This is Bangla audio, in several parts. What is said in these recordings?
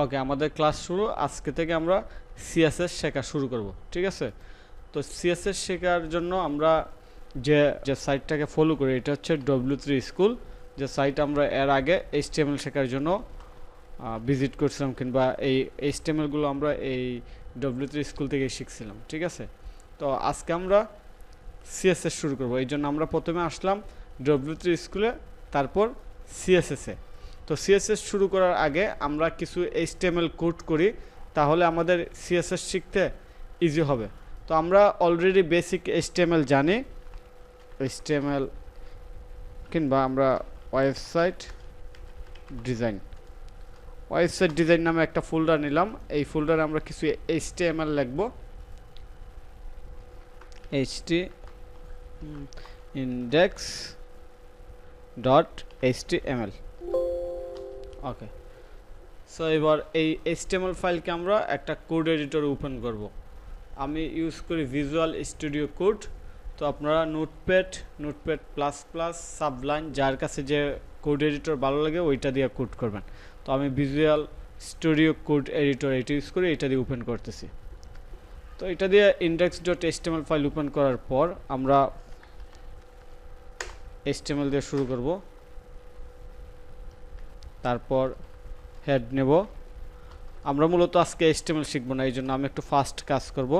ওকে, আমাদের ক্লাস শুরু। আজকে থেকে আমরা সিএসএস শেখা শুরু করব, ঠিক আছে? তো সিএসএস শেখার জন্য আমরা যে যে সাইটটাকে ফলো করি এটা হচ্ছে W3 স্কুল, যে সাইট আমরা এর আগে এইচটিএমএল শেখার জন্য ভিজিট করছিলাম, কিংবা এই এইচটিএমএলগুলো আমরা এই W3 স্কুল থেকেই শিখছিলাম, ঠিক আছে? তো আজকে আমরা সিএসএস শুরু করব, এই জন্য আমরা প্রথমে আসলাম W3 স্কুলে, তারপর সিএসএসে। তো সিএসএস শুরু করার আগে আমরা কিছু এইচটিএমএল কোড করি, তাহলে আমাদের সিএসএস শিখতে ইজি হবে। তো আমরা অলরেডি বেসিক এইচটিএমএল জানি, এইচটিএমএল কিংবা আমরা ওয়েবসাইট ডিজাইন নামে একটা ফোল্ডার নিলাম। এই ফোল্ডারে আমরা কিছু এইচটিএমএল লিখব, index.html। ওকে, সো এবার এই এইচটিএমএল ফাইলকে আমরা একটা কোড এডিটরে ওপেন করব। আমি ইউজ করি ভিজুয়াল স্টুডিও কোড। তো আপনারা নোটপ্যাড প্লাস প্লাস, সাবলাইন, যার কাছে যে কোড এডিটর ভালো লাগে ওইটা দিয়ে কোড করবেন। তো আমি ভিজুয়াল স্টুডিও কোড এডিটর এটা ইউজ করি, এটা দিয়ে ওপেন করতেছি। তো এটা দিয়ে index.html ফাইল ওপেন করার পর আমরা HTML দিয়ে শুরু করব, তারপর হেড নেব। আমরা মূলত আজকে HTML শিখব না, এই জন্য আমি একটু ফাস্ট কাজ করব।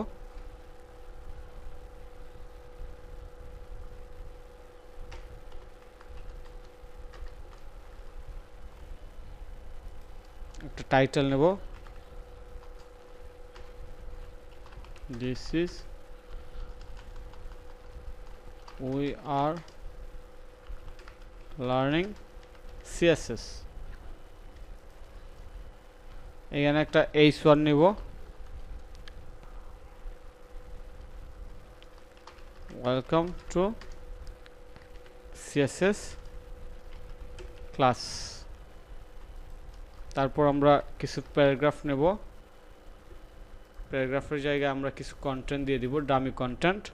একটা টাইটেল নেব, this is we are learning CSS. এখানে একটা h1 নিব, ওয়েলকাম টু সিএসএস ক্লাস। তারপর আমরা কিছু প্যারাগ্রাফ নেব, প্যারাগ্রাফের জায়গায় আমরা কিছু কন্টেন্ট দিয়ে দিব, ডামি কন্টেন্ট।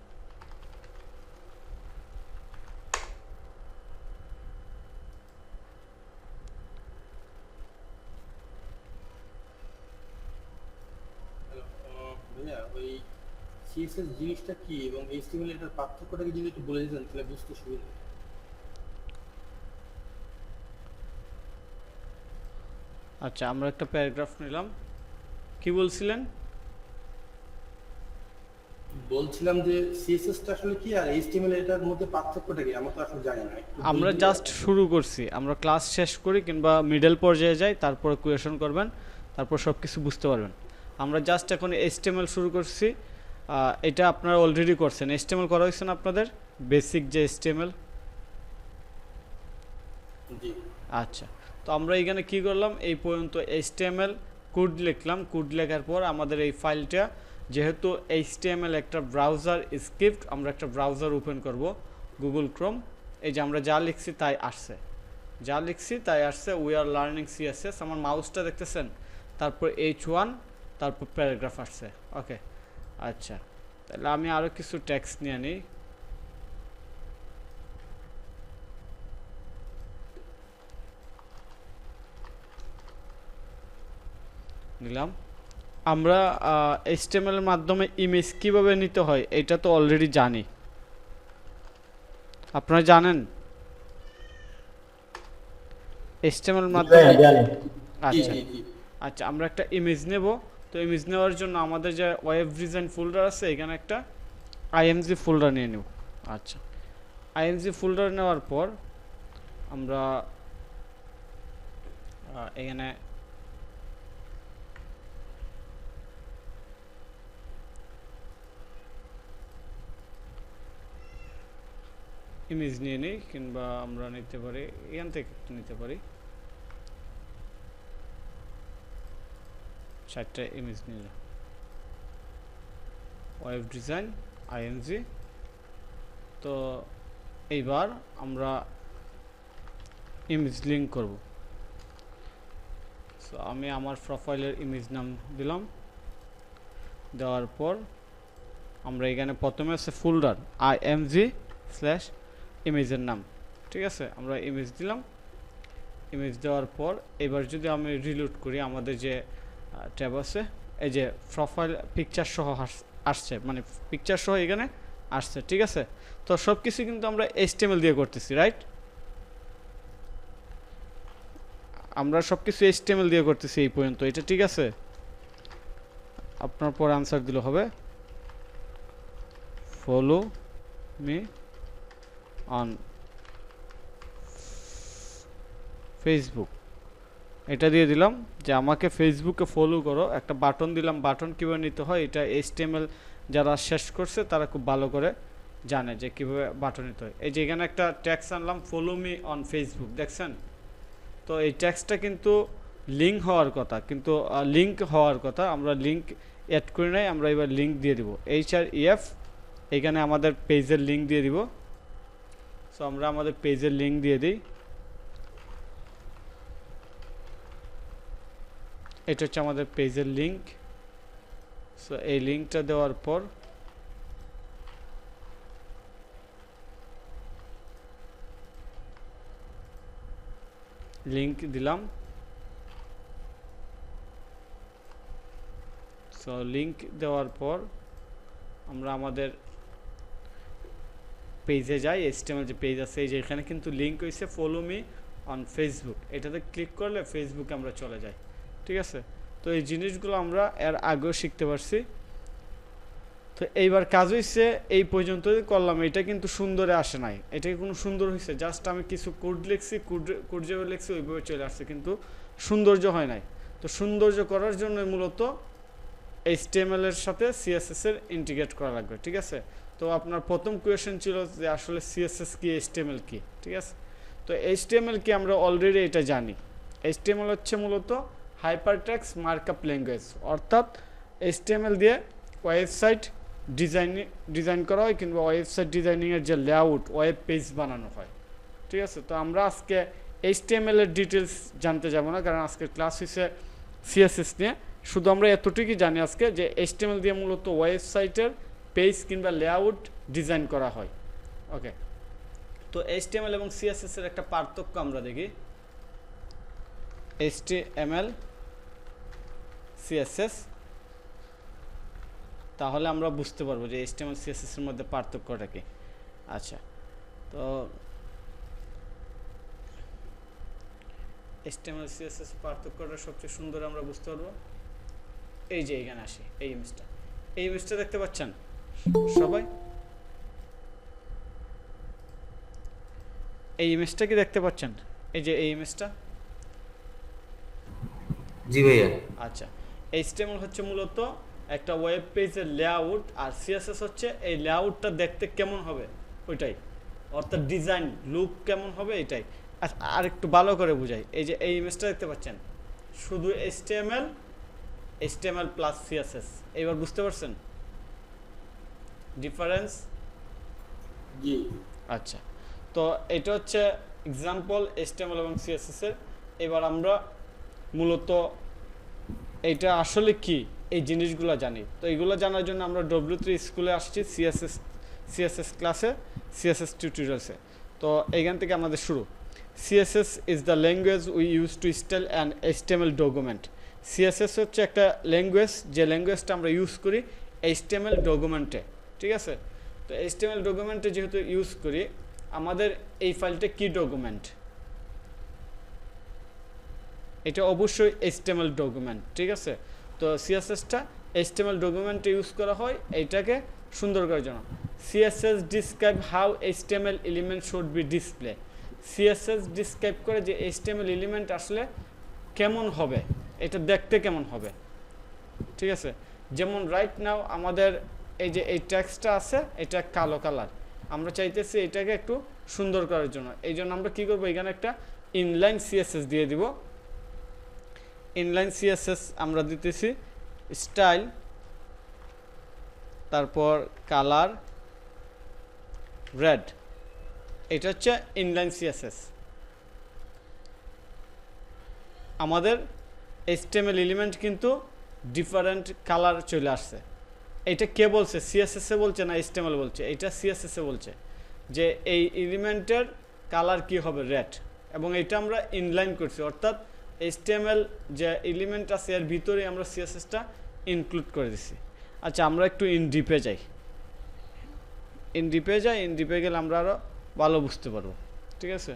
সিএসএস জিনিসটা কি এবং এইচটিএমএল এর পার্থক্যটা কি যদি একটু বলে দিতেন তাহলে বুঝতে সুবিধা হতো। আচ্ছা, আমরা একটা প্যারাগ্রাফ নিলাম। কি বলছিলেন? বলছিলাম যে সিএসএসটা আসলে কি আর এইচটিএমএল এটার মধ্যে পার্থক্যটা কি আমরা তো আসলে জানি না, একটু আমরা বলতে জাস্ট শুরু করছি, আমরা ক্লাস শেষ করি কিংবা মিডল পর্যায়ে যাই, তারপর কোয়েশন করবেন, তারপর সব কিছু বুঝতে পারবেন। আমরা জাস্ট এখন HTML শুরু করছি। এটা আপনারা অলরেডি করছেন, HTML করা হয়েছে না আপনাদের, বেসিক যে HTML। জি। আচ্ছা, তো আমরা এখানে কি করলাম, এই পর্যন্ত HTML কোড লিখলাম। কোড লেখার পর আমাদের এই ফাইলটা, যেহেতু HTML একটা ব্রাউজার স্ক্রিপ্ট, আমরা একটা ব্রাউজার ওপেন করব, গুগল ক্রোম। এই যে আমরা যা লিখছি তাই আসছে, উই আর লার্নিং সিএসএস। আমার মাউসটা দেখতেছেন, তারপর h1, তারপর প্যারাগ্রাফ আসছে। ওকে, আচ্ছা, তাহলে আমি আরও কিছু টেক্সট নিয়ে নিই। নিলাম। আমরা HTML এর মাধ্যমে ইমেজ কিভাবে নিতে হয় এটা তো অলরেডি জানি, আপনারা জানেন HTML এর মাধ্যমে। আচ্ছা আচ্ছা, আমরা একটা ইমেজ নেব। তো ইমেজ নেওয়ার জন্য আমাদের যে ওয়েব ডিজাইন ফোল্ডার আছে, এখানে একটা img ফোল্ডার নিয়ে নেব। আচ্ছা, img ফোল্ডার নেওয়ার পর আমরা এখানে ইমেজ নিয়ে নিই, কিংবা আমরা নিতে পারি এখান থেকে একটু নিতে পারি, 4টা ইমেজ নিলাম। Web design img। তো এইবার আমরা ইমেজ লিঙ্ক করব। সো আমি আমার প্রোফাইলের ইমেজ নাম দিলাম, দেওয়ার পর আমরা এখানে প্রথমে আছে ফোল্ডার img/ইমেজের নাম, ঠিক আছে? আমরা ইমেজ দিলাম। ইমেজ দেওয়ার পর এবার যদি আমি রিলোড করি আমাদের যে ট্যাব আছে এই যে প্রোফাইল পিকচার সহ আসছে, মানে পিকচার সহ এখানে আসছে, ঠিক আছে। তো সব কিছু কিন্তু আমরা HTML দিয়ে করতেছি, রাইট? আমরা সব কিছু HTML দিয়ে করতেছি এই পর্যন্ত, এটা ঠিক আছে। আপনার পর আনসার দিলে হবে ফলো মি অন ফেসবুক, এটা দিয়ে দিলাম যে আমাকে ফেসবুকে ফলো করো, একটা বাটন দিলাম। বাটন কীভাবে নিতে হয় এটা HTML যারা শেষ করছে তারা খুব ভালো করে জানে যে কীভাবে বাটন নিতে হয়। এই যে এখানে একটা ট্যাক্স আনলাম ফলো মি অন ফেসবুক, দেখছেন? তো এই ট্যাক্সটা কিন্তু লিঙ্ক হওয়ার কথা, কিন্তু লিঙ্ক হওয়ার কথা, আমরা লিঙ্ক অ্যাড করি নাই, আমরা এবার লিঙ্ক দিয়ে দিব HREF, এখানে আমাদের পেজের লিঙ্ক দিয়ে দিব। সো আমরা আমাদের পেজের লিঙ্ক দিয়ে দিই, এটা হচ্ছে আমাদের পেজের লিঙ্ক। সো এই লিঙ্কটা দেওয়ার পর লিঙ্ক দিলাম। সো লিঙ্ক দেওয়ার পর আমরা আমাদের পেজে যাই, HTML যে পেজ আছে এই যে এখানে কিন্তু লিঙ্ক হয়েছে ফলো মি অন ফেসবুক, এটাতে ক্লিক করলে ফেসবুকে আমরা চলে যাই, ঠিক আছে। তো এই জিনিসগুলো আমরা এর আগেও শিখতে পারছি। তো এইবার কাজ হয়েছে এই পর্যন্তই করলাম, এটা কিন্তু সুন্দরে আসে নাই, এটা কোনো সুন্দর হয়েছে, জাস্ট আমি কিছু কোড লিখছি, কোড যেভাবে লিখছি ওইভাবে চলে আসছে, কিন্তু সৌন্দর্য হয় নাই। তো সৌন্দর্য করার জন্য মূলত HTML এর সাথে CSS এর ইন্টিগ্রেট করা লাগবে, ঠিক আছে। তো আপনার প্রথম কোয়েশ্চেন ছিল যে আসলে CSS কি, HTML কি, ঠিক আছে। তো HTML কি আমরা অলরেডি এটা জানি। HTML হচ্ছে মূলত হাইপারটেক্সট মার্কআপ ল্যাঙ্গুয়েজ, অর্থাৎ HTML দিয়ে ওয়েবসাইট ডিজাইন করা হয়, কিংবা ওয়েবসাইট ডিজাইনিংয়ের যে লেআউট, ওয়েব পেজ বানানো হয়, ঠিক আছে। তো আমরা আজকে HTML এর ডিটেলস জানতে যাব না, কারণ আজকের ক্লাস হচ্ছে CSS নিয়ে। শুধু আমরা এতটুকুই জানি আজকে যে HTML দিয়ে মূলত ওয়েবসাইটের পেজ কিংবা লেআউট ডিজাইন করা হয়, ওকে। তো HTML এবং CSS এর একটা পার্থক্য আমরা দেখি। HTML CSS, তাহলে আমরা বুঝতে পারবো যে HTML CSS এর মধ্যে পার্থক্যটা কি। আচ্ছা, তো HTML CSS পার্থক্যটা সবচেয়ে সুন্দর আমরা বুঝতে পারবো এই যে এখানে আসি, এই ইমেজটা দেখতে পাচ্ছেন সবাই? এই ইমেজটা কি দেখতে পাচ্ছেন? এই যে এই ইমেজটা, জি ভাইয়া। আচ্ছা, HTML হচ্ছে মূলত একটা ওয়েব পেজের লেআউট, আর CSS হচ্ছে এই লেআউটটা দেখতে কেমন হবে ওইটাই, অর্থাৎ ডিজাইন লুক কেমন হবে এটাই। আচ্ছা, আর একটু ভালো করে বুঝাই, এই যে এই ইমেজটা দেখতে পাচ্ছেন শুধু HTML প্লাস CSS, এবার বুঝতে পারছেন ডিফারেন্স? জি। আচ্ছা, তো এটা হচ্ছে এক্সাম্পল HTML এবং CSS এর। এবার আমরা মূলত এটা আসলে কি এই জিনিসগুলো জানি। তো এইগুলো জানার জন্য আমরা W3 স্কুলে আসছি, CSS ক্লাসে, CSS টিউটোরিয়ালসে। তো এইখান থেকে আমাদের শুরু। CSS is the language we use to style and HTML document. CSS হচ্ছে একটা ল্যাঙ্গুয়েজ, যে ল্যাঙ্গুয়েজটা আমরা ইউজ করি HTML ডকুমেন্টে, ঠিক আছে। তো HTML ডকুমেন্টে যেহেতু ইউজ করি, আমাদের এই ফাইলটা কি ডকুমেন্ট? এটা অবশ্যই HTML ডকুমেন্ট, ঠিক আছে। তো CSSটা HTML ডকুমেন্টে ইউজ করা হয় এইটাকে সুন্দর করার জন্য। CSS describe how HTML element should be display. CSS describe করে যে HTML এলিমেন্ট আসলে কেমন হবে, এটা দেখতে কেমন হবে, ঠিক আছে। যেমন রাইট নাও আমাদের এই যে এই টেক্সটটা আছে, এটা কালো কালার, আমরা চাইতেছি এটাকে একটু সুন্দর করার জন্য। এই জন্য আমরা কী করবো, এখানে একটা ইনলাইন CSS দিয়ে দিব। ইনলাইন CSS আমরা দিতেছি স্টাইল, তারপর কালার রেড, এটা হচ্ছে ইনলাইন CSS। আমাদের HTML এলিমেন্ট কিন্তু ডিফারেন্ট কালার চলে আসছে। এটা কে বলছে? CSS এ বলছে না HTML বলছে? এটা CSS এ বলছে যে এই এলিমেন্টের কালার কি হবে, রেড। এবং এটা আমরা ইনলাইন করছি, অর্থাৎ HTML যে এলিমেন্ট আছে এর ভিতরে আমরা সিএসএসটা ইনক্লুড করে দিছি। আচ্ছা, আমরা একটু ইন ডিপে যাই, ইন ডিপে গেলে আমরা আরও ভালো বুঝতে পারবো। ঠিক আছে,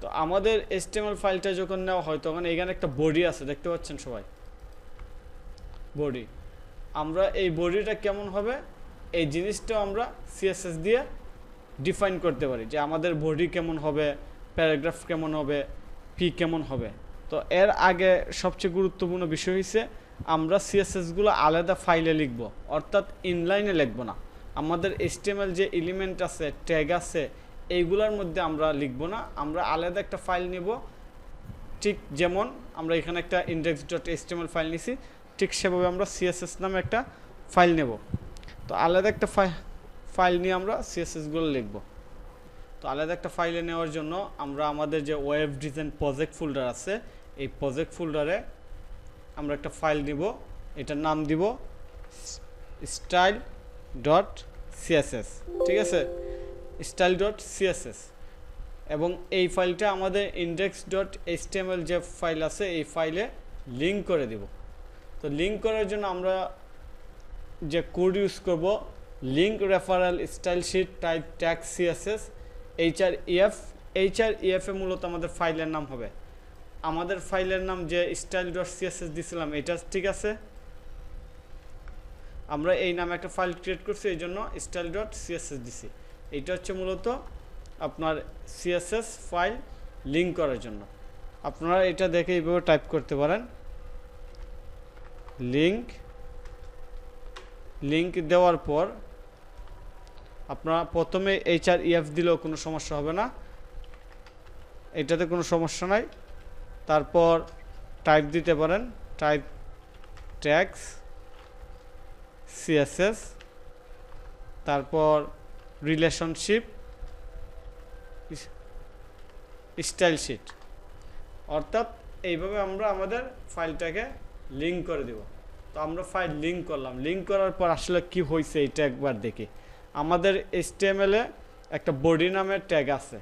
তো আমাদের HTML ফাইলটা যখন নেওয়া হয় তখন এখানে একটা বডি আছে, দেখতে পাচ্ছেন সবাই, বডি। আমরা এই বডিটা কেমন হবে এই জিনিসটাও আমরা সিএসএস দিয়ে ডিফাইন করতে পারি, যে আমাদের বডি কেমন হবে, প্যারাগ্রাফ কেমন হবে, পি কেমন হবে। তো এর আগে সবচেয়ে গুরুত্বপূর্ণ বিষয় হচ্ছে আমরা সিএসএসগুলো আলাদা ফাইলে লিখব, অর্থাৎ ইনলাইনে লিখব না। আমাদের HTML যে এলিমেন্ট আছে, ট্যাগ আছে, এইগুলোর মধ্যে আমরা লিখব না, আমরা আলাদা একটা ফাইল নেব। ঠিক যেমন আমরা এখানে একটা index.html ফাইল নিছি, ঠিক সেভাবে আমরা সিএসএস নামে একটা ফাইল নেব। তো আলাদা একটা ফাইল নিয়ে আমরা সিএসএসগুলো লিখব। তো আলাদা একটা ফাইলে নেওয়ার জন্য আমরা আমাদের যে ওয়েব ডিজাইন প্রজেক্ট ফোল্ডার আছে, এই প্রজেক্ট ফোল্ডারে আমরা একটা ফাইল নিব, এটার নাম দিব style.css। ঠিক আছে, style.css, এবং এই ফাইলটা আমাদের index.html যে ফাইল আছে এই ফাইলে লিঙ্ক করে দিব। তো লিঙ্ক করার জন্য আমরা যে কোড ইউজ করব, link referral style sheet type tag css href। href এ মূলত আমাদের ফাইলের নাম হবে, আমাদের ফাইলের নাম যে style.css দিছিলাম এটা ঠিক আছে, আমরা এই নামে একটা ফাইল ক্রিয়েট করছি, এই জন্য style.css দিছি। এটা হচ্ছে মূলত আপনার সিএসএস ফাইল লিঙ্ক করার জন্য। আপনারা এটা দেখে এইভাবে টাইপ করতে পারেন, লিঙ্ক দেওয়ার পর আপনারা প্রথমে href দিলেও কোনো সমস্যা হবে না, এটাতে কোনো সমস্যা নাই। তারপর টাইপ দিতে পারেন, টাইপ ট্যাগস সিএসএস, তারপর রিলেশনশিপ স্টাইল শিট, অর্থাৎ এইভাবে আমরা আমাদের ফাইলটাকে লিঙ্ক করে দেব। তো আমরা ফাইল লিঙ্ক করলাম, লিঙ্ক করার পর আসলে কি হয়েছে এটা একবার দেখি। আমাদের HTML এ একটা বডি নামের ট্যাগ আছে,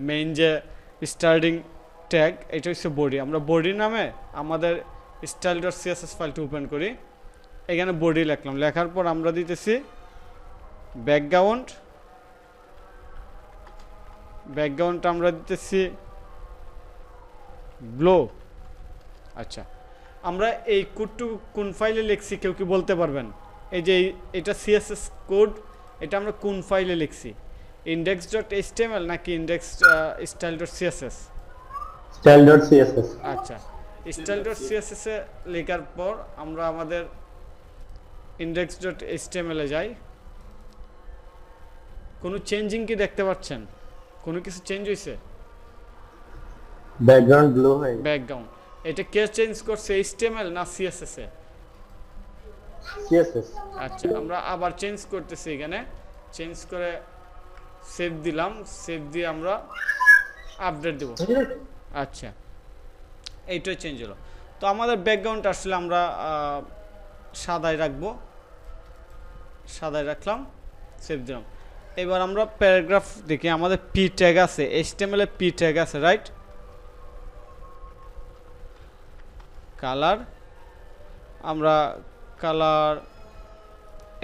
মেইন যে স্টার্টিং ট্যাগ, এটা হচ্ছে বডি। আমরা বডি নামে আমাদের style.css ফাইলটা ওপেন করি, এখানে বডি লিখলাম, লেখার পর আমরা দিতেছি ব্যাকগ্রাউন্ডটা আমরা দিতেছি ব্লো। আচ্ছা, আমরা এই কোডটু কোন ফাইলে লিখছি কেউ কি বলতে পারবেন? এই যে এটা সিএসএস কোড, এটা আমরা কোন ফাইলে লিখছি, index.html নাকি style.css? style.css। আচ্ছা, style.css এ লেখার পর আমরা আমাদের index.html এ যাই। কোনো চেঞ্জিং কি দেখতে পাচ্ছেন? কোনো কিছু চেঞ্জ হয়েছে? ব্যাকগ্রাউন্ড ব্লু হয়। ব্যাকগ্রাউন্ড এটা কে চেঞ্জ করছে, HTML না CSS এ? CSS। আচ্ছা, আমরা আবার চেঞ্জ করতেছি, এখানে চেঞ্জ করে সেভ দিলাম, সেভ দিয়ে আমরা আপডেট দেব। আচ্ছা, এইটাই চেঞ্জ হলো। তো আমাদের ব্যাকগ্রাউন্ড আসলে আমরা সাদায় রাখবো, সাদায় রাখলাম, সেভ দিলাম। এবার আমরা প্যারাগ্রাফ দেখি, আমাদের পি ট্যাগ আছে, HTML এ পি ট্যাগ আছে, রাইট? কালার, আমরা কালার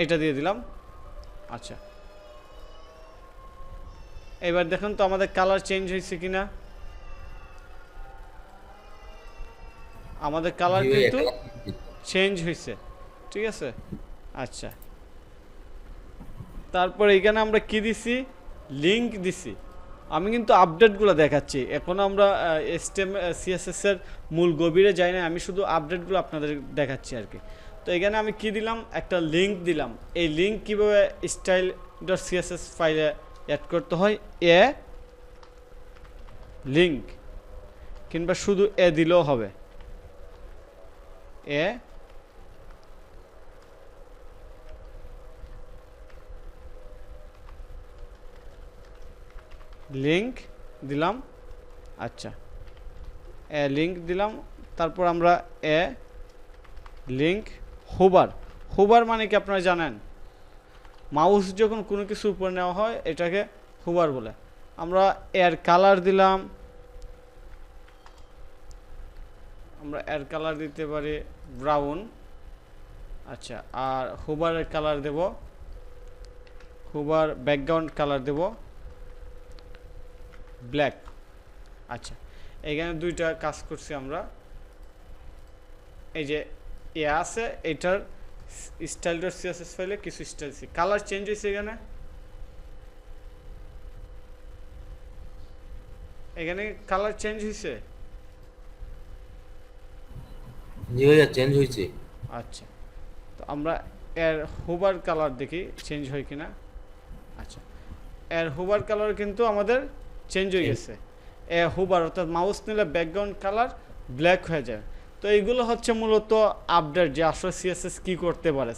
এটা দিয়ে দিলাম। আচ্ছা, এবার দেখুন তো আমাদের কালার চেঞ্জ হয়েছে কিনা। আমাদের কালার কিন্তু চেঞ্জ হয়েছে, ঠিক আছে। আচ্ছা, তারপর এখানে আমরা কি দিছি, লিংক দিছি। আমি কিন্তু আপডেটগুলো দেখাচ্ছি, এখন আমরা CSS এর মূল গভীরে যাই না, আমি শুধু আপডেটগুলো আপনাদের দেখাচ্ছি আর কি। তো এখানে আমি কি দিলাম, একটা লিংক দিলাম। এই লিংক কীভাবে style.css ফাইলে অ্যাড করতে হয়, এ লিংক কিংবা শুধু এ দিলেও হবে, এ লিংক দিলাম। আচ্ছা, এ লিংক দিলাম, তারপর আমরা এ লিংক হুবার মানে কি আপনারা জানেন? মাউস যখন কোনো কিছু উপর নেওয়া হয় এটাকে হুবার বলে। আমরা এর কালার দিলাম, আমরা এর কালার দিতে পারি ব্রাউন। আচ্ছা, আর হুবারের কালার দেব, হুবার ব্যাকগ্রাউন্ড কালার দেব ব্ল্যাক। আচ্ছা, এখানে দুইটা কাজ করছি আমরা। এই যে এ আছে, এটার style.css ফাইলে কিছু স্টাইল আছে, কালার চেঞ্জ হয়েছে এখানে, এখানে কালার চেঞ্জ হয়েছে। জি ভাইয়া চেঞ্জ হয়েছে। আচ্ছা, তো আমরা এর হুবার কালার দেখি চেঞ্জ হয় কিনা। আচ্ছা, এর হুবার কালার কিন্তু আমাদের চেঞ্জ হয়ে গেছে। এ হুবার অর্থাৎ মাউস নিলে ব্যাকগ্রাউন্ড কালার ব্ল্যাক হয়ে যায়। তো এইগুলো হচ্ছে মূলত আপডেট, যে আসলে সিএসএস কি করতে পারে,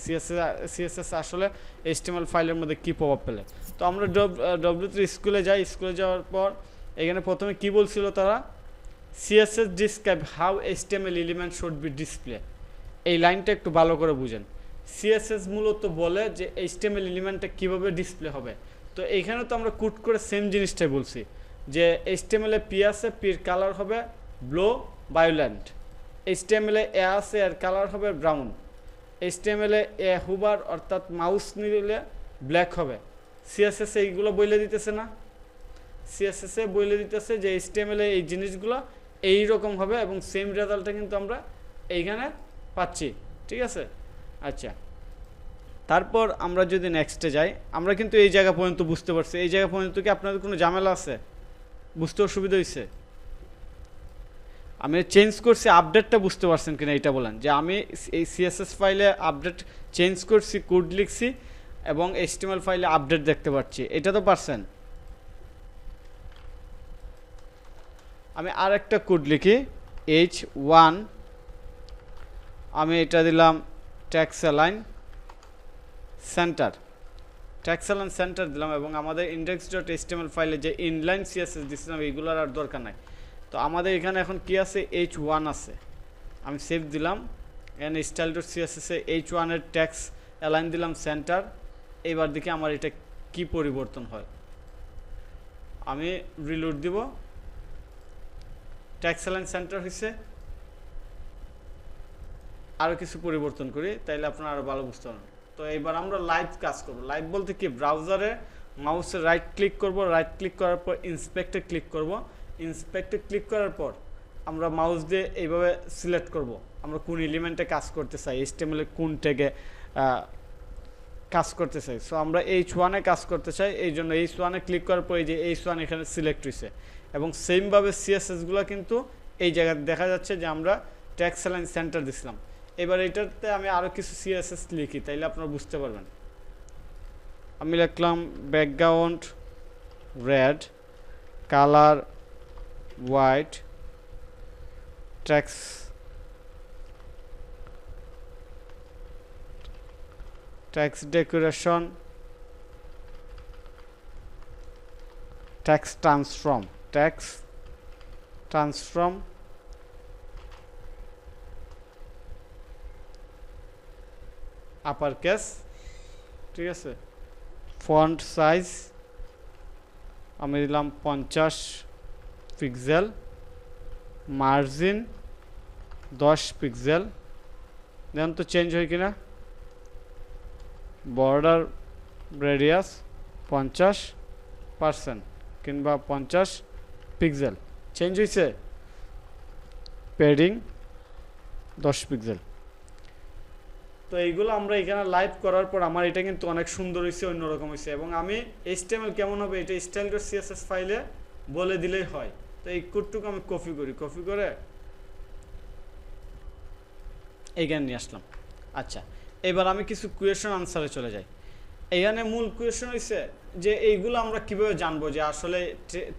সিএসএস আসলে এইচটিএমএল ফাইলের মধ্যে কি প্রভাব ফেলে। তো আমরা W3 স্কুলে যাই, স্কুলে যাওয়ার পর এখানে প্রথমে কি বলছিল তারা, CSS describe how HTML element should be display. এই লাইনটা একটু ভালো করে বুঝেন। সিএসএস মূলত বলে যে এইচটিএমএল এলিমেন্টটা কিভাবে ডিসপ্লে হবে। তো এইখানে তো আমরা কুট করে সেম জিনিসটাই বলছি, যে এইচটিএমএল এ পি আছে, পির কালার হবে ব্লু ভায়োলেন্ট। এইচটিএমএল এ আছে, এর কালার হবে ব্রাউন। এইচটিএমএল এ হুবার অর্থাৎ মাউস নিলে ব্ল্যাক হবে। সিএসএস এইগুলো বলে দিতেছে না, সিএসএস এ বলে দিতেছে যে এইচটিএমএল এ এই জিনিসগুলো এই রকম হবে, এবং সেম রেজাল্টটা কিন্তু আমরা এইখানে পাচ্ছি। ঠিক আছে, আচ্ছা, তারপর আমরা যদি নেক্সটে যাই, আমরা কিন্তু এই জায়গা পর্যন্ত বুঝতে পারছি। এই জায়গা পর্যন্ত কি আপনাদের কোনো ঝামেলা আছে, বুঝতে অসুবিধা হয়েছে? আমি চেঞ্জ করছি, আপডেটটা বুঝতে পারছেন কিনা এটা বলেন, যে আমি এই সিএসএস ফাইলে আপডেট চেঞ্জ করছি, কোড লিখছি, এবং এইচটিএমএল ফাইলে আপডেট দেখতে পাচ্ছি, এটা তো পারছেন। আমি আর একটা কোড লিখি H1, আমি এটা দিলাম tax align centre, tax align centre দিলাম, এবং আমাদের index.html ফাইলে যে ইনলাইন সিএসএস দিছিলাম এইগুলোর আর দরকার নাই। তো আমাদের এখানে এখন কি আছে, H1 আছে, আমি সেভ দিলাম। এখানে style.css এ H1 এর ট্যাক্স অ্যালাইন দিলাম সেন্টার। এবার দেখি আমার এটা কি পরিবর্তন হয়। আমি রিলোড দিব, ট্যাক্স অ্যালাইন সেন্টার হয়েছে। আরও কিছু পরিবর্তন করি, তাইলে আপনারা আরও ভালো বুঝতে পারবেন। তো এইবার আমরা লাইভ কাজ করব। লাইভ বলতে কি, ব্রাউজারে মাউসে রাইট ক্লিক করব, রাইট ক্লিক করার পর ইন্সপেক্টে ক্লিক করব। ইন্সপেক্টে ক্লিক করার পর আমরা মাউস দিয়ে এইভাবে সিলেক্ট করব আমরা কোন এলিমেন্টে কাজ করতে চাই, এইচটিএমএল এর কোন ট্যাগে কাজ করতে চাই। সো আমরা H1 এ কাজ করতে চাই, এই জন্য H1 এ ক্লিক করার পর এই যে H1 এখানে সিলেক্ট হয়েছে, এবং সেমভাবে সিএসএসগুলো কিন্তু এই জায়গায় দেখা যাচ্ছে যে আমরা ট্যাক্স অ্যালাইন সেন্টার দিছিলাম। এবার এটাতে আমি আরও কিছু সিএসএস লিখি, তাইলে আপনারা বুঝতে পারবেন। আমি লিখলাম background red, colour white, tax decoration, tax transform, upper case, ঠিক আছে, ফন্ট সাইজ আমি দিলাম 50 পিক্সেল, মার্জিন 10 পিক্সেল। দেখুন তো চেঞ্জ হয় কিনা, বর্ডার রেডিয়াস 50% কিংবা 50 পিক্সেল, চেঞ্জ হয়েছে। Padding 10 pixel. তো এইগুলো আমরা এখানে লাইভ করার পর আমার এটা কিন্তু অনেক সুন্দর হয়েছে, অন্যরকম হয়েছে, এবং আমি এইচটিএমএল কেমন হবে এটা style.css ফাইলে বলে দিলেই হয়। তো এই কোডটুকু আমি কপি করি, কপি করে এইখানে নিয়ে আসলাম। আচ্ছা, এবার আমি কিছু কোয়েশন আনসারে চলে যাই। এখানে মূল কোয়েশন হয়েছে যে এইগুলো আমরা কিভাবে জানবো যে আসলে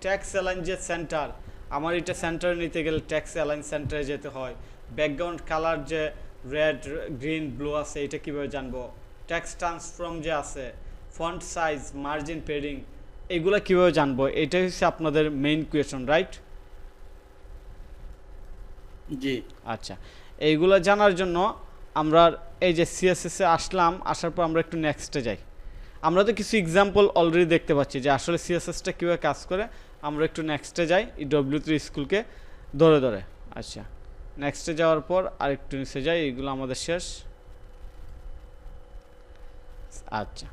ট্যাক্স অ্যালাইন যে সেন্টার, আমার এটা সেন্টারে নিতে গেলে ট্যাক্স অ্যালাইন সেন্টারে যেতে হয়। ব্যাকগ্রাউন্ড কালার যে রেড, গ্রিন, ব্লু আছে এটা কিভাবে জানবো। ট্যাক্স ট্রান্সফর্ম যে আছে, ফন্ট সাইজ, মার্জিন, প্যাডিং, এগুলো কিভাবে জানবো, এটাই হচ্ছে আপনাদের মেইন কোয়েশন, রাইট? জি। আচ্ছা, এইগুলো জানার জন্য আমরা এই যে সিএসএস এ আসলাম, আসার পর আমরা একটু নেক্সটে যাই। আমরা তো কিছু এক্সাম্পল অলরেডি দেখতে পাচ্ছি যে আসলে সিএসএসটা কীভাবে কাজ করে। আমরা একটু নেক্সটে যাই এই W3 স্কুলকে ধরে ধরে। আচ্ছা, নেক্সটে যাওয়ার পর আরেকটু নিচে যাই, এইগুলো আমাদের শেষ। আচ্ছা,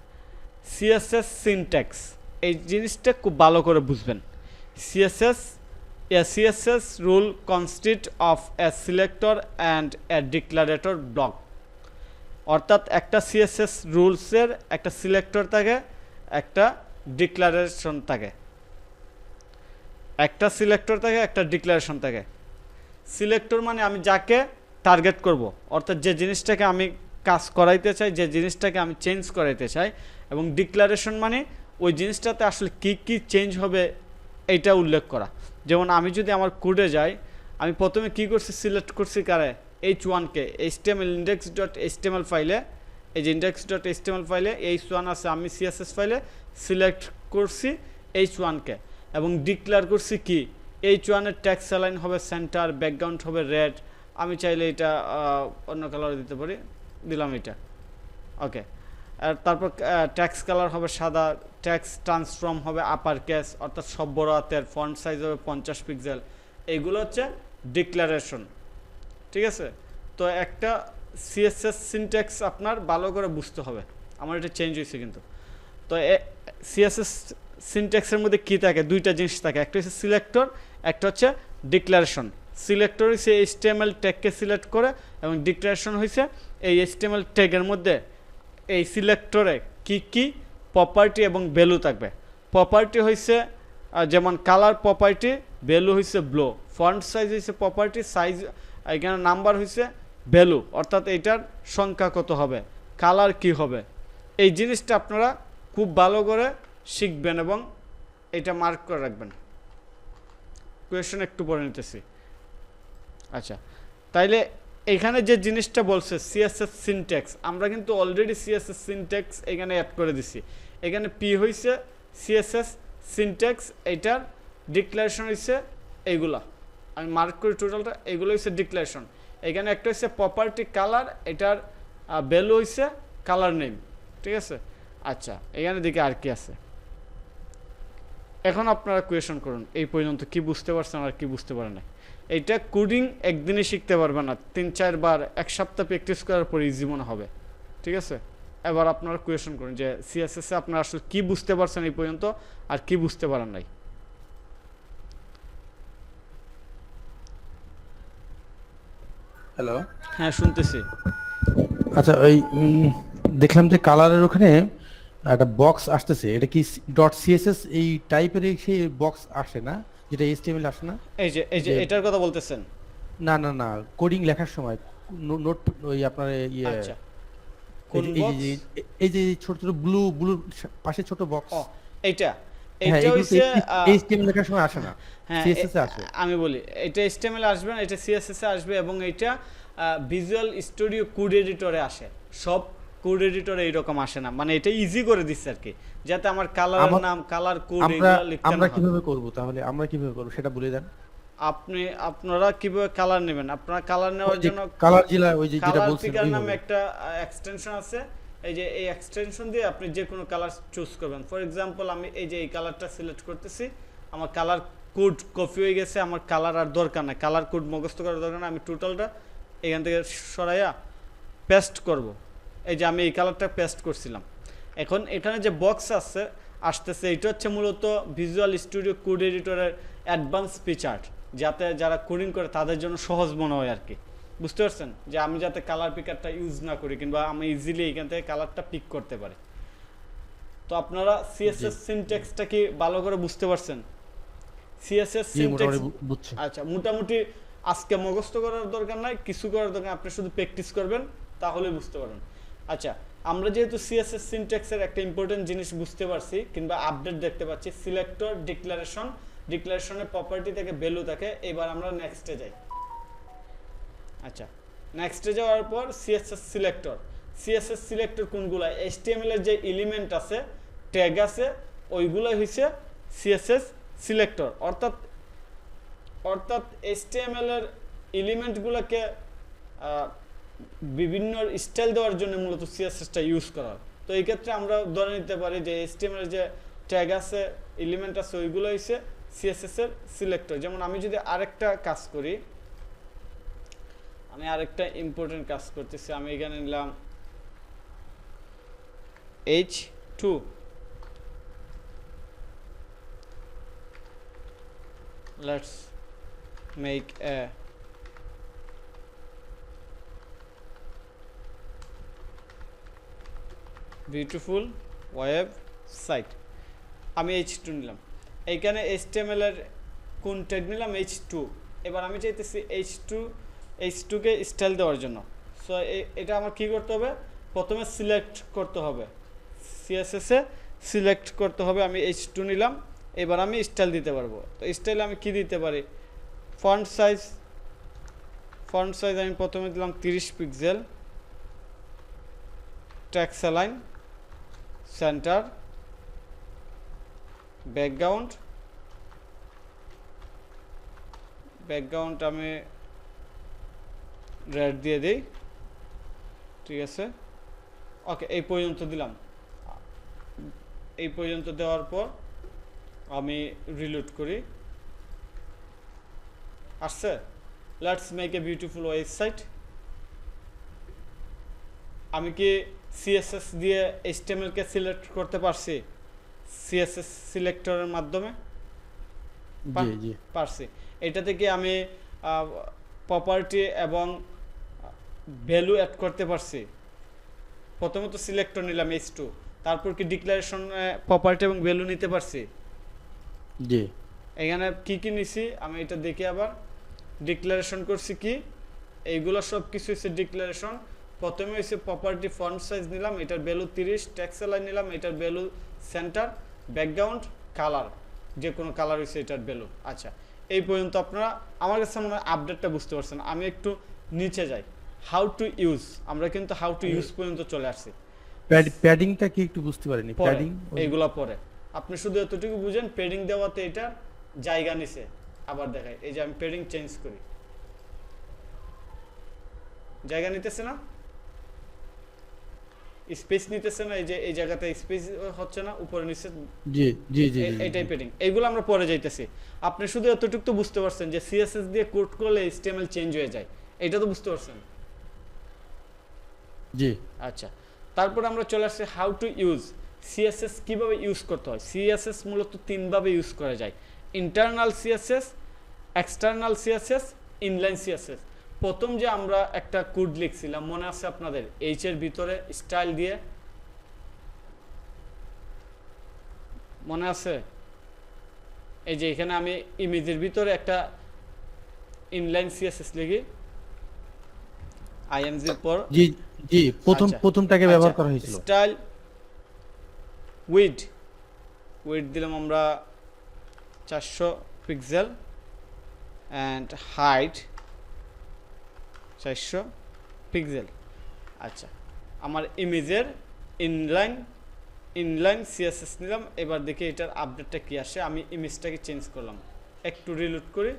সিএসএস সিনট্যাক্স, এই জিনিসটা খুব ভালো করে বুঝবেন। A CSS rule consists of a selector and a declarator block। অর্থাৎ একটা সিএসএস রুলসের একটা সিলেক্টর থাকে, একটা ডিক্লারেশন থাকে। একটা সিলেক্টর থাকে, একটা ডিক্লারেশন থাকে। সিলেক্টর মানে আমি যাকে টার্গেট করব, অর্থাৎ যে জিনিসটাকে আমি কাজ করাইতে চাই, যে জিনিসটাকে আমি চেঞ্জ করাইতে চাই। এবং ডিক্লারেশন মানে ওই জিনিসটাতে আসলে কি কি চেঞ্জ হবে এইটা উল্লেখ করা। যেমন আমি যদি আমার কোডে যাই, আমি প্রথমে কি করছি, সিলেক্ট করছি কারে, h1কে HTML index.html ফাইলে, এই যে index.html ফাইলে h1 আছে, আমি CSS ফাইলে সিলেক্ট করছি h1কে এবং ডিক্লেয়ার করছি কি, h1 এর টেক্সট অ্যালাইন হবে সেন্টার, ব্যাকগ্রাউন্ড হবে রেড। আমি চাইলে এটা অন্য কালার দিতে পারি, দিলাম এটা, ওকে। আর তারপর টেক্সট কালার হবে সাদা, টেক্সট ট্রান্সফর্ম হবে আপার কেস, অর্থাৎ সব বড় হাতের, ফন্ট সাইজ হবে 50 পিক্সেল। এইগুলো হচ্ছে ডিক্লারেশন, ঠিক আছে। তো একটা সিএসএস সিনট্যাক্স আপনার ভালো করে বুঝতে হবে। আমার এটা চেঞ্জ হয়েছে কিন্তু। তো সিএসএস সিনট্যাক্সের মধ্যে কী থাকে, দুইটা জিনিস থাকে, একটা হচ্ছে সিলেক্টর, একটা হচ্ছে ডিক্লারেশন। সিলেক্টর হচ্ছে HTML ট্যাগকে সিলেক্ট করে এবং ডিক্লারেশন হয়েছে এই HTML ট্যাগের মধ্যে এই সিলেক্টরে কি কি প্রপার্টি এবং ভ্যালু থাকবে। প্রপার্টি হয়েছে যেমন কালার প্রপার্টি, ভ্যালু হয়েছে ব্লো, ফন্ট সাইজ হয়েছে প্রপার্টি, সাইজ এখানে নাম্বার হয়েছে ভ্যালু, অর্থাৎ এইটার সংখ্যা কত হবে, কালার কি হবে। এই জিনিসটা আপনারা খুব ভালো করে শিখবেন এবং এটা মার্ক করে রাখবেন। কোয়েশ্চেন একটু পরে নিতেছি। আচ্ছা, তাইলে এখানে যে জিনিসটা বলছে সিএসএস সিনট্যাক্স, আমরা কিন্তু অলরেডি সিএসএস সিনট্যাক্স এখানে অ্যাড করে দিছি। এখানে পি হয়েছে সিএসএস সিনট্যাক্স, এইটার ডিক্লারেশন হয়েছে এইগুলা, আমি মার্ক করি টোটালটা, এগুলো হচ্ছে ডিক্লারেশন। এখানে একটা হচ্ছে প্রপার্টি কালার, এটার ভ্যালু হয়েছে কালার নেম, ঠিক আছে। আচ্ছা, এখানে দিকে আর কি আছে, এখন আপনারা কোয়েশন করুন এই পর্যন্ত কি বুঝতে পারছেন আর কি বুঝতে পারেন না। এইটা কোডিং একদিনে শিখতে পারবে না, 3-4 বার 1 সপ্তাহ প্র্যাকটিস করার পর ইজি মনে হবে, ঠিক আছে। এবার আপনারা কোয়েশন করুন যে সিএসএস এ আপনারা আসলে কি বুঝতে পারছেন এই পর্যন্ত আর কি বুঝতে পারেন নাই। হ্যালো, হ্যাঁ শুনতেছি। আচ্ছা, ওই দেখলাম যে কালারের ওখানে একটা বক্স আসতেছে, এটা কি ডট সিএসএস এই টাইপের সেই বক্স আসে না, যেটা এইচটিএমএল আসে না? এই যে এটার কথা বলতেছেন? না না না, কোডিং লেখার সময় নোট ওই আপনার ইয়ে, আচ্ছা, কোন এই বক্স? যে এই যে ছোট ছোট ব্লু ব্লু পাশে ছোট বক্স, ও এইটা, হ্যাঁ, এটা হইছে এইচটিএমএল লেখার সময় আসে না, হ্যাঁ সিএসএস এ আসে। আমি বলি, এটা HTML আসবে না, এটা CSS এ আসবে এবং এটা ভিজুয়াল স্টুডিও কোড এডিটরে আসে। সব কোড এডিটরে এইরকম আসে না, মানে এটা ইজি করে দিচ্ছে আর কি, যাতে আমার কালার নাম, কালার কোড এগুলো লিখতে না আমরা হয়। কিভাবে করব তাহলে, আমরা কিভাবে করব সেটা বলে দেন। আপনারা কিভাবে কালার নেবেন, আপনারা কালার নেওয়ার জন্য কালার জেলা ওই যে যেটা কালার বলছেন পিকার ওই নামে হবে। একটা এক্সটেনশন আছে। এই যে এই এক্সটেনশন দিয়ে আপনি যে কোনো কালার চুজ করবেন। ফর এক্সাম্পল আমি এই যে এই কালারটা সিলেক্ট করতেছি, আমার কালার কোড কপি হয়ে গেছে, আমার কালার আর দরকার নাই, কালার কোড মুখস্থ করার দরকার নাই, আমি টোটালটা এখান থেকে সরাইয়া পেস্ট করব। এই যে আমি এই কালারটা পেস্ট করছিলাম। এখন এখানে যে বক্স আসতেছে, এটা হচ্ছে মূলত ভিজুয়াল স্টুডিও কোড এডিটরের অ্যাডভান্স ফিচার, যাতে যারা কোডিং করে তাদের জন্য সহজ মনে হয় আর কি। বুঝতে পারছেন যে আমি যাতে কালার পিকারটা ইউজ না করি, কিংবা আমি ইজিলি এখান থেকে কালারটা পিক করতে পারি। তো আপনারা সিএসএস সিনট্যাক্সটা কি ভালো করে বুঝতে পারছেন? সিএসএস সিনট্যাক্স বুঝছি। আচ্ছা, মোটামুটি আজকে মুখস্থ করার দরকার নাই, কিছু করার দরকার, আপনি শুধু প্র্যাকটিস করবেন তাহলেই বুঝতে পারবেন। আচ্ছা, আমরা যেহেতু সিএসএস সিনট্যাক্সের একটা ইম্পর্টেন্ট জিনিস বুঝতে পারছি কিংবা আপডেট দেখতে পাচ্ছি, সিলেক্টর, ডিক্লারেশনের প্রপার্টি থেকে ভ্যালু থাকে। এবার আমরা নেক্সটে যাই। আচ্ছা, নেক্সটে যাওয়ার পর সিএসএস সিলেক্টর কোনগুলো? HTML এর যে এলিমেন্ট আছে, ট্যাগ আছে, ওইগুলাই হইছে সিএসএস সিলেক্টর। অর্থাৎ HTML এর এলিমেন্টগুলোকে বিভিন্ন স্টাইল দেওয়ার জন্য মূলত সিএসএসটা ইউজ করা হয়। তো এই ক্ষেত্রে আমরা ধরে নিতে পারি যে HTML এর যে ট্যাগ আছে এলিমেন্ট আছে ওইগুলো হইছে CSS এর সিলেক্টর। যেমন আমি যদি আরেকটা কাজ করি, আমি আরেকটা ইম্পর্টেন্ট কাজ করতেছি, আমি এখানে নিলাম H2, let's make a beautiful website। আমি H2 নিলাম, এইখানে HTML এর কোন ট্যাগ নিলাম H2। এবার আমি চাইতেছি H2 কে স্টাইল দেওয়ার জন্য। সো এটা আমার কি করতে হবে, প্রথমে সিলেক্ট করতে হবে, CSS এ সিলেক্ট করতে হবে। আমি H2 নিলাম, এবার আমি স্টাইল দিতে পারবো। তো স্টাইলে আমি কি দিতে পারি, ফন্ট সাইজ আমি প্রথমে দিলাম 30 pixel, text align, centre, background আমি রেড দিয়ে দিই, ঠিক আছে। ওকে, এই পর্যন্ত দিলাম। এই পর্যন্ত দেওয়ার পর আমি রিলোড করি, আসছে let's make a beautiful website. আমি কি CSS দিয়ে HTML কে সিলেক্ট করতে পারছি CSS সিলেক্টরের মাধ্যমে? জি জি পারছি। এটা থেকে আমি প্রপার্টি এবং ভ্যালু অ্যাড করতে পারছি। প্রথমে তো সিলেক্টর নিলাম H2, তারপর কি ডিক্লারেশন প্রপার্টি এবং ভ্যালু নিতে পারছি? জি এখানে কি কি নিছি আমি এটা দেখি। আবার ডিক্লারেশন করছি কি, এইগুলো সব কিছু হচ্ছে ডিক্লারেশন। প্রথমে হচ্ছে প্রপার্টি ফন্ট সাইজ নিলাম, এটার ভ্যালু 30, টেক্সট অ্যালাইন নিলাম, এটার ভ্যালু সেন্টার, ব্যাকগ্রাউন্ড কালার, যে কোনো কালার হচ্ছে এটার ভ্যালু। আচ্ছা, এই পর্যন্ত আপনারা আমার কাছে মনে হয় আপডেটটা বুঝতে পারছেন। আমি একটু নিচে যাই, হাউ টু ইউজ, আমরা কিন্তু হাউ টু ইউজ পর্যন্ত চলে আসছি। প্যাডিংটা কি একটু বুঝতে পারিনি। পরে প্যাডিং এইগুলা পরে, আপনি শুধু এতটুকু বুঝেন পেডিং দেওয়াতে এটা জায়গা নিছে। আবার দেখাই, এই যে আমি পেডিং চেঞ্জ করি, জায়গা নিতেছে না, স্পেস নিতেছে না, এই যে এই জায়গাতে স্পেস হচ্ছে না, উপরে নিচে। জি জি জি এইটাই পেডিং। এইগুলো আমরা পরে যাইতেছি। আপনি শুধু এতটুকু তো বুঝতে পারছেন যে CSS দিয়ে কোড করলে HTML চেঞ্জ হয়ে যায়, এটা তো বুঝতে পারছেন। জি আচ্ছা, তারপর আমরা চলে আসছি হাউ টু ইউজ। CSS কিভাবে ইউজ করতে হয়। CSS মূলত তিনভাবে ইউজ করা যায়, internal CSS, external CSS, inline CSS। প্রথম যে আমরা একটা কোড লিখছিলাম মনে আছে আপনাদের, H এর ভিতরে স্টাইল দিয়ে, মনে আছে? এই যে এখানে আমি ইমেজের ভিতরে একটা ইনলাইন CSS লিখি, IMG এর পর জি জি আচ্ছা, প্রথমটাকে ব্যবহার করা হয়েছিল। স্টাইল উইডথ দিলাম আমরা 400 পিক্সেল অ্যান্ড হাইট 400 পিক্সেল। আচ্ছা, আমার ইমেজের ইনলাইন CSS নিলাম। এবার দেখি এটার আপডেটটা কি আসে। আমি ইমেজটাকে চেঞ্জ করলাম, একটু রিলোড করি,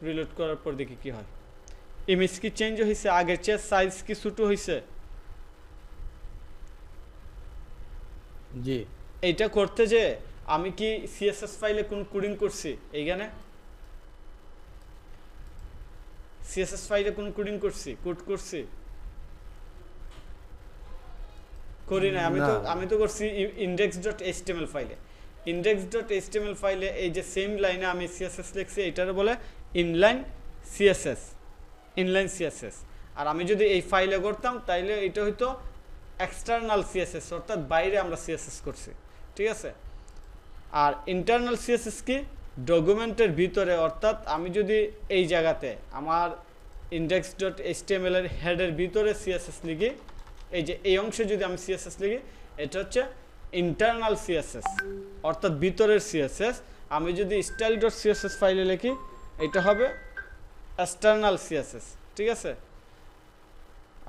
রিলোড করার পর দেখি কি হয়। ইমেজ কি চেঞ্জ হয়েছে, আগের চেয়ে সাইজ কি ছোটো হয়েছে? জি এইটা করতে যে আমি কি CSS ফাইলে কোন কোডিং করছি? এইখানে CSS ফাইলে কোন কোডিং করছি, কোড করছি? করি না। আমি তো করছি index.html ফাইলে। index.html ফাইলে এই যে সেম লাইনে আমি CSS লিখছি, এটারে বলে ইনলাইন CSS। আর আমি যদি এই ফাইলে করতাম তাইলে এটা হইতো এক্সটার্নাল CSS, অর্থাৎ বাইরে আমরা CSS করছি, ঠিক আছে। আর ইন্টারনাল CSS কি, ডকুমেন্টের ভিতরে, অর্থাৎ আমি যদি এই জায়গাতে আমার index.html এর হেডের ভিতরে CSS লিখি, এই যে এই অংশে যদি আমি CSS লিখি, এটা হচ্ছে ইন্টারনাল CSS, অর্থাৎ ভিতরের CSS। আমি যদি style.css ফাইলে লিখি, এটা হবে এক্সটার্নাল CSS, ঠিক আছে।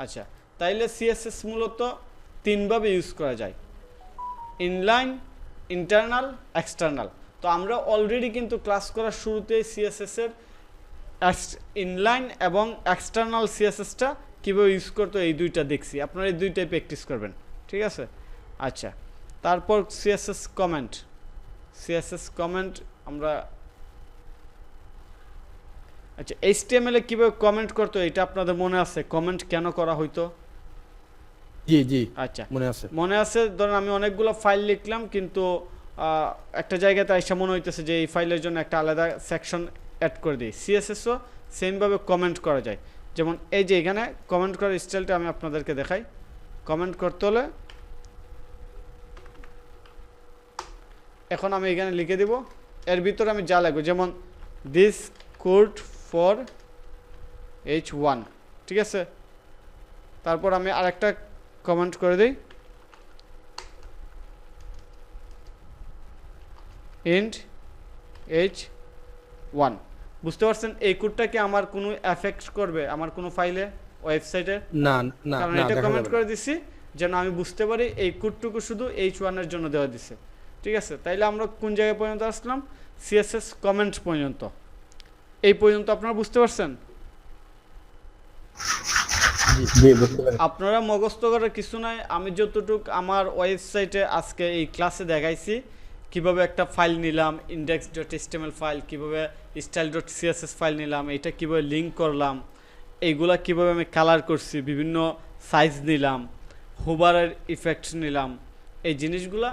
আচ্ছা, তাইলে CSS মূলত তিনভাবে ইউজ করা যায়, ইনলাইন, ইন্টারনাল, এক্সটার্নাল। তো আমরা অলরেডি কিন্তু ক্লাস করার শুরুতেই CSS এর ইনলাইন এবং এক্সটার্নাল CSSটা কীভাবে ইউজ করতে এই দুইটা দেখছি। আপনারা এই দুইটাই প্র্যাকটিস করবেন, ঠিক আছে। আচ্ছা, তারপর সিএসএস কমেন্ট আমরা আচ্ছা এইচটিএমএল এ কিভাবে কমেন্ট করতে হয় এটা আপনাদের মনে আছে? কমেন্ট কেন করা হইতো? জি জি আচ্ছা মনে আছে। ধরেন আমি অনেকগুলো ফাইল লিখলাম, কিন্তু একটা জায়গাতে আইসা মনে হইতেছে যে এই ফাইলের জন্য একটা আলাদা সেকশন অ্যাড করে দিই। সিএসএসও সেমভাবে কমেন্ট করা যায়। যেমন এই যে এখানে কমেন্ট করার স্টাইলটা আমি আপনাদেরকে দেখাই। কমেন্ট করতে হলে এখন আমি এখানে লিখে দিব, এর ভিতরে আমি যা লাগবে, যেমন দিস কোড ফর H1, ঠিক আছে। তারপর আমি আরেকটা কমেন্ট করে দিই, ইন্ট H1। বুঝতে পারছেন এই কোডটা কি আমার কোনো এফেক্ট করবে আমার কোনো ফাইলে, ওয়েবসাইটে? না না কারণ না, এটা দেখা কমেন্ট যাবে করে না। দিছি যেন আমি বুঝতে পারি এই কোডটুকু শুধু H1 এর জন্য দেওয়া দিছে, ঠিক আছে। তাইলে আমরা কোন জায়গায় পর্যন্ত আসলাম? সিএসএস কমেন্ট পর্যন্ত। এই পর্যন্ত আপনারা বুঝতে পারছেন? জি বুঝতে পারছি। আপনারা মুখস্থ করার কিছু নাই। আমি যতটুকু আমার ওয়েবসাইটে আজকে এই ক্লাসে দেখাইছি কিভাবে একটা ফাইল নিলাম, index.html ফাইল, কিভাবে style.css ফাইল নিলাম, এটা কিভাবে লিঙ্ক করলাম, এইগুলা কিভাবে আমি কালার করছি, বিভিন্ন সাইজ নিলাম, হোভারের ইফেক্ট নিলাম, এই জিনিসগুলা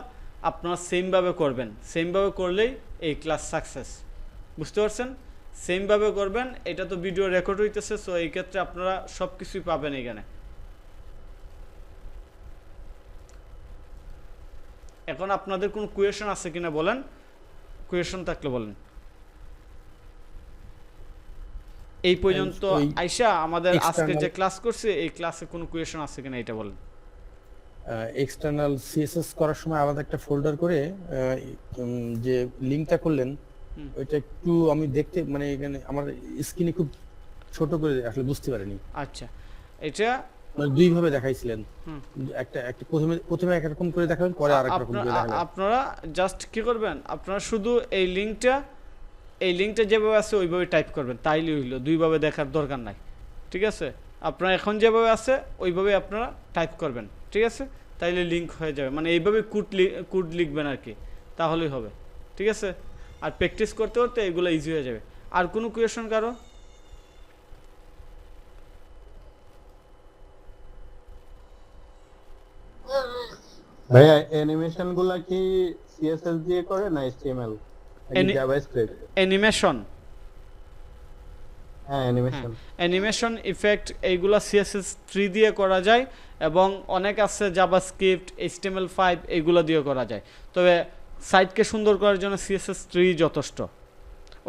আপনারা সেমভাবে করবেন। সেমভাবে করলেই এই ক্লাস সাকসেস। বুঝতে পারছেন? সেমভাবে করবেন। এটা তো ভিডিও রেকর্ড হইতেছে, সো এই ক্ষেত্রে আপনারা সব কিছুই পাবেন এখানে। এখন আপনাদের কোনো কোয়েশন আছে কিনা বলেন, কোয়েশন থাকলে বলেন। এই পর্যন্ত আইসা আমাদের আজকে যে ক্লাস করছে এই ক্লাসে কোনো কোয়েশন আছে কিনা এটা বলেন। এক্সটার্নাল সিএসএস করার সময় আলাদা একটা ফোল্ডার করে যে লিংকটা করলেন ওইটা একটু আমি দেখতে মানে এখানে আমার স্ক্রিনে খুব ছোট করে আসলে বুঝতে পারিনি। আচ্ছা, এটা মানে দুই ভাবে দেখাইছিলেন, একটা একটা প্রথমে একরকম করে দেখাবেন, পরে আরেক রকম করে দেখাবেন। আপনারা জাস্ট কি করবেন, আপনারা শুধু এই লিংকটা যেভাবে আছে ওইভাবে টাইপ করবেন, তাইলে হইলো। দুইভাবে দেখার দরকার নাই, ঠিক আছে। আপনারা এখন যেভাবে আছে ওইভাবে আপনারা টাইপ করবেন, ঠিক আছে। তাইলে লিংক হয়ে যাবে, মানে এইভাবে কোড লিখবেন আর কি, তাহলেই হবে, ঠিক আছে। আর প্র্যাকটিস করতে করতে এগুলো ইজি হয়ে যাবে। আর কোনো কোয়েশন কারো? ভাইয়া অ্যানিমেশন গুলা কি সিএসএস দিয়ে করে না এইচটিএমএল নাকি জাভাস্ক্রিপ্ট? অ্যানিমেশন, হ্যাঁ অ্যানিমেশন। অ্যানিমেশন ইফেক্ট এইগুলা CSS3 দিয়ে করা যায়, এবং অনেক আছে জাভাস্ক্রিপ্ট, HTML5 এইগুলা দিয়ে করা যায়। তবে সাইটকে সুন্দর করার জন্য CSS3 যথেষ্ট।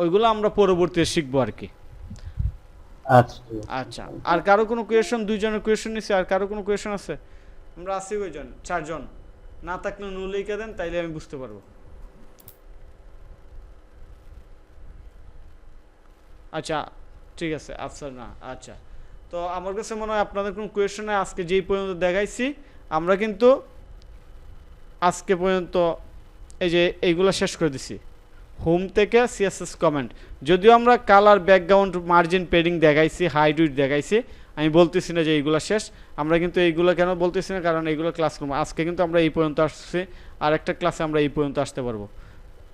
ওইগুলো আমরা পরবর্তীতে শিখবো আর কি। আচ্ছা আচ্ছা, আর কারো কোনো কোয়েশন? দুইজনের কোয়েশন নিছি, আর কারো কোনো কোয়েশন আছে? আমরা আছি কয়জন? 4 জন। না থাকলে নো লিখে দেন, তাইলে আমি বুঝতে পারবো। আচ্ছা ঠিক আছে, আফসার না। আচ্ছা, তো আমার কাছে মনে হয় আপনাদের কোনো কোয়েশন নাই। আজকে যেই পর্যন্ত দেখাইছি আমরা কিন্তু আজকে পর্যন্ত এই যে এইগুলো শেষ করে দিছি। হোম থেকে সিএসএস কমেন্ট, যদিও আমরা কালার, ব্যাকগ্রাউন্ড, মার্জিন, পেডিং দেখাইছি, হাইড উইডথ দেখাইছি, আমি বলতেছি না যে এইগুলো শেষ। আমরা কিন্তু এইগুলো কেন বলতেছি না, কারণ এইগুলো ক্লাস করবো। আজকে কিন্তু আমরা এই পর্যন্ত আসছি, আর একটা ক্লাসে আমরা এই পর্যন্ত আসতে পারবো।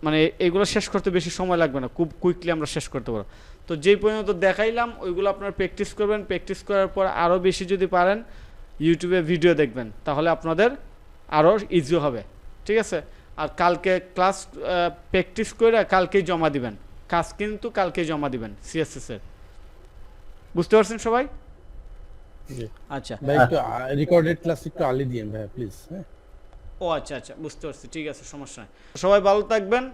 মানে এইগুলো শেষ করতে বেশি সময় লাগবে না, খুব কুইকলি আমরা শেষ করতে পারবো। তো যেই পর্যন্ত দেখাইলাম ওইগুলো আপনারা প্র্যাকটিস করবেন। প্র্যাকটিস করার পর আরও বেশি যদি পারেন ইউটিউবে ভিডিও দেখবেন, তাহলে আপনাদের আরও ইজি হবে, ঠিক আছে। আর কালকে ক্লাস প্র্যাকটিস করে কালকেই জমা দিবেন, কাজ কিন্তু কালকেই জমা দিবেন সিএসএস-এর। বুঝতে পারছেন সবাই? আচ্ছা ভাই একটু রেকর্ডেড ক্লাস একটু আলি দিয়েন ভাই প্লিজ। হ্যাঁ, ও আচ্ছা আচ্ছা, বুঝতে পারছি, ঠিক আছে, সমস্যা নাই। সবাই ভালো থাকবেন।